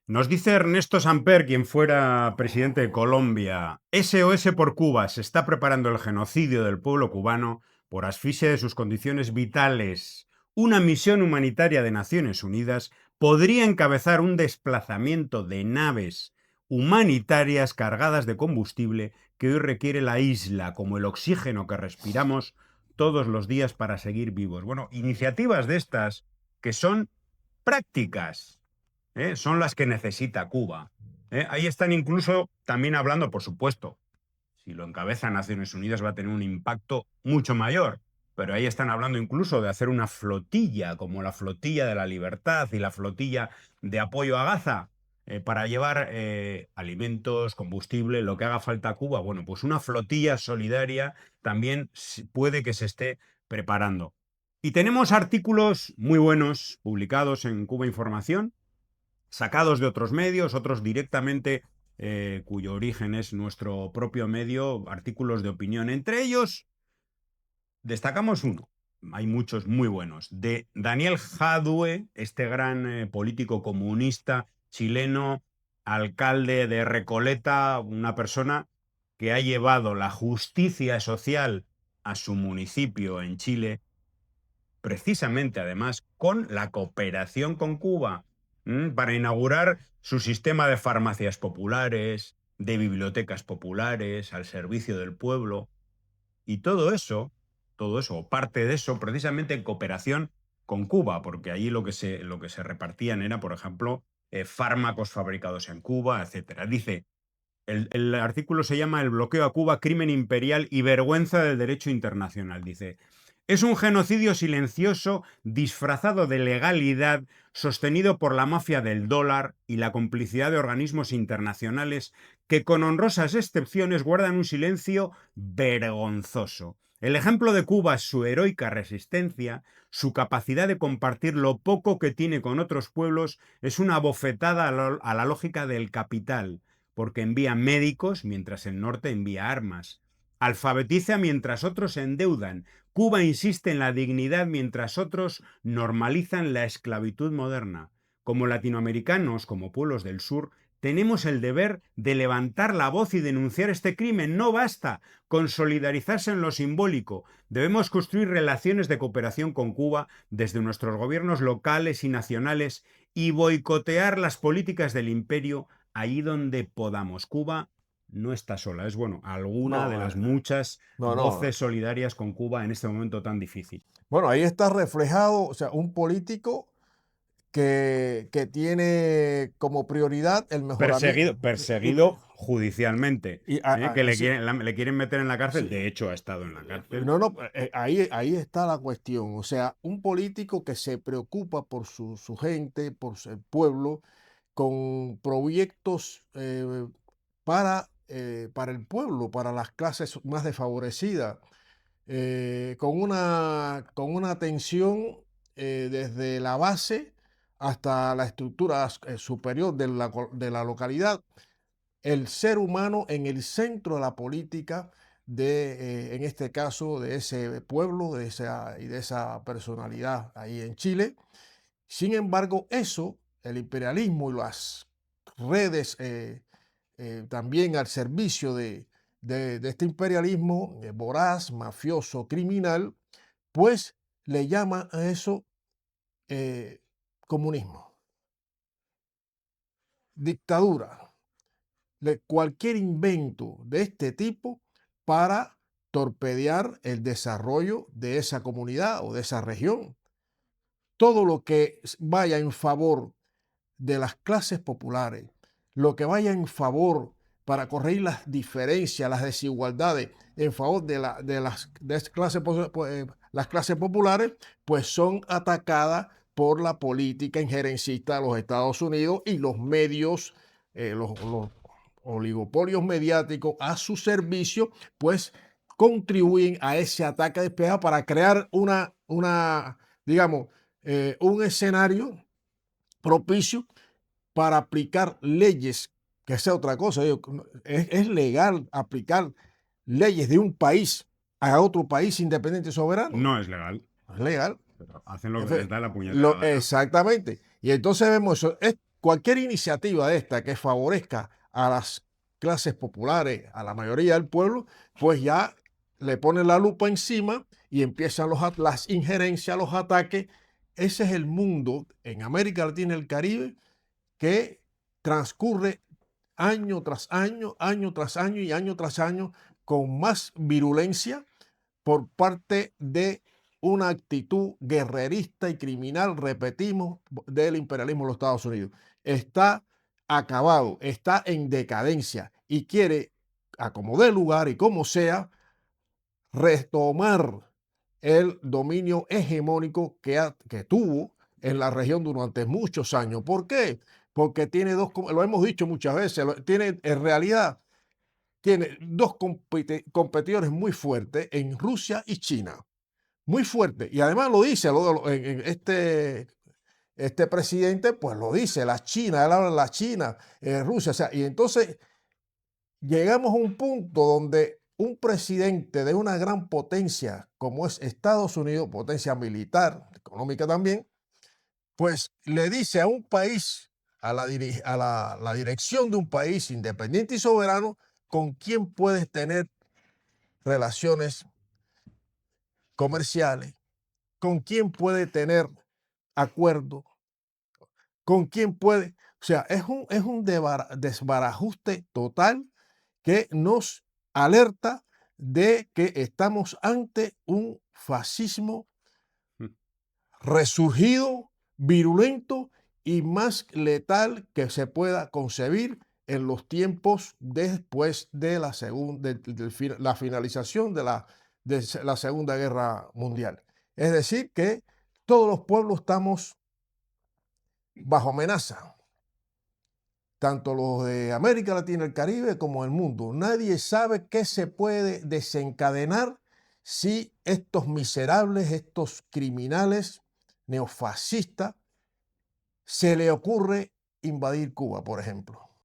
Nos dice Ernesto Samper, quien fuera presidente de Colombia, SOS por Cuba, se está preparando el genocidio del pueblo cubano por asfixia de sus condiciones vitales. Una misión humanitaria de Naciones Unidas podría encabezar un desplazamiento de naves humanitarias cargadas de combustible que hoy requiere la isla, como el oxígeno que respiramos todos los días para seguir vivos. Bueno, iniciativas de estas que son prácticas, son las que necesita Cuba. Ahí están incluso también hablando, por supuesto, si lo encabeza Naciones Unidas va a tener un impacto mucho mayor, pero ahí están hablando incluso de hacer una flotilla, como la flotilla de la libertad y la flotilla de apoyo a Gaza, para llevar alimentos, combustible, lo que haga falta a Cuba. Bueno, pues una flotilla solidaria también puede que se esté preparando. Y tenemos artículos muy buenos publicados en Cuba Información, sacados de otros medios, otros directamente, cuyo origen es nuestro propio medio, artículos de opinión. Entre ellos, destacamos uno, hay muchos muy buenos, de Daniel Jadue, este gran político comunista chileno, alcalde de Recoleta, una persona que ha llevado la justicia social a su municipio en Chile, precisamente además con la cooperación con Cuba, para inaugurar su sistema de farmacias populares, de bibliotecas populares, al servicio del pueblo. Y todo eso, o parte de eso, precisamente en cooperación con Cuba, porque allí lo que se repartían era, por ejemplo, fármacos fabricados en Cuba, etcétera. Dice, el artículo se llama El bloqueo a Cuba, crimen imperial y vergüenza del derecho internacional. Dice, es un genocidio silencioso disfrazado de legalidad sostenido por la mafia del dólar y la complicidad de organismos internacionales que con honrosas excepciones guardan un silencio vergonzoso. El ejemplo de Cuba es su heroica resistencia, su capacidad de compartir lo poco que tiene con otros pueblos, es una bofetada a la lógica del capital, porque envía médicos mientras el norte envía armas. Alfabetiza mientras otros se endeudan. Cuba insiste en la dignidad mientras otros normalizan la esclavitud moderna. Como latinoamericanos, como pueblos del sur, tenemos el deber de levantar la voz y denunciar este crimen. No basta con solidarizarse en lo simbólico. Debemos construir relaciones de cooperación con Cuba desde nuestros gobiernos locales y nacionales y boicotear las políticas del imperio allí donde podamos. Cuba no está sola, es bueno, alguna de No, las muchas no, no. voces solidarias con Cuba en este momento tan difícil. Bueno, ahí está reflejado, o sea, un político que tiene como prioridad el mejoramiento. Perseguido judicialmente, Y que sí, le quieren meter en la cárcel, sí. de hecho ha estado en la cárcel. No, no, ahí está la cuestión. O sea, un político que se preocupa por su gente, por el pueblo, con proyectos para el pueblo, para las clases más desfavorecidas, con una atención desde la base hasta la estructura superior de la localidad, el ser humano en el centro de la política en este caso, de ese pueblo y de esa personalidad ahí en Chile. Sin embargo, eso, el imperialismo y las redes también al servicio de este imperialismo voraz, mafioso, criminal, pues le llama a eso eh, comunismo, dictadura, cualquier invento de este tipo para torpedear el desarrollo de esa comunidad o de esa región. Todo lo que vaya en favor de las clases populares, lo que vaya en favor para corregir las diferencias, las desigualdades en favor las clases populares, pues son atacadas por la política injerencista de los Estados Unidos y los medios, los oligopolios mediáticos a su servicio, pues contribuyen a ese ataque despejado para crear digamos, un escenario propicio para aplicar leyes, que sea otra cosa. Es legal aplicar leyes de un país a otro país independiente y soberano. No es legal, Es legal. pero hacen lo que les Entonces, da la puñetera gana. exactamente. Y entonces vemos eso. cualquier iniciativa de esta que favorezca a las clases populares, a la mayoría del pueblo, pues ya le ponen la lupa encima y empiezan las injerencias, los ataques. Ese es el mundo en América Latina y el Caribe que transcurre año tras año y año tras año con más virulencia por parte de una actitud guerrerista y criminal, repetimos, del imperialismo de los Estados Unidos. Está acabado, está en decadencia y quiere, a como dé lugar y como sea, retomar el dominio hegemónico que tuvo en la región durante muchos años. ¿Por qué? Porque tiene lo hemos dicho muchas veces, tiene en realidad tiene dos competidores muy fuertes en Rusia y China, muy fuertes. Y además lo dice este presidente, pues lo dice, la China, él habla de la China, Rusia, o sea, y entonces llegamos a un punto donde un presidente de una gran potencia como es Estados Unidos, potencia militar, económica también, pues le dice a un país, la dirección de un país independiente y soberano, con quién puedes tener relaciones comerciales, con quién puede tener acuerdo, con quién puede, o sea, es un desbarajuste total que nos alerta de que estamos ante un fascismo Mm. resurgido, virulento y más letal que se pueda concebir en los tiempos después de la finalización de la Segunda Guerra Mundial. Es decir, que todos los pueblos estamos bajo amenaza, tanto los de América Latina, el Caribe, como el mundo. Nadie sabe qué se puede desencadenar si estos miserables, estos criminales neofascistas, se le ocurre invadir Cuba, por ejemplo.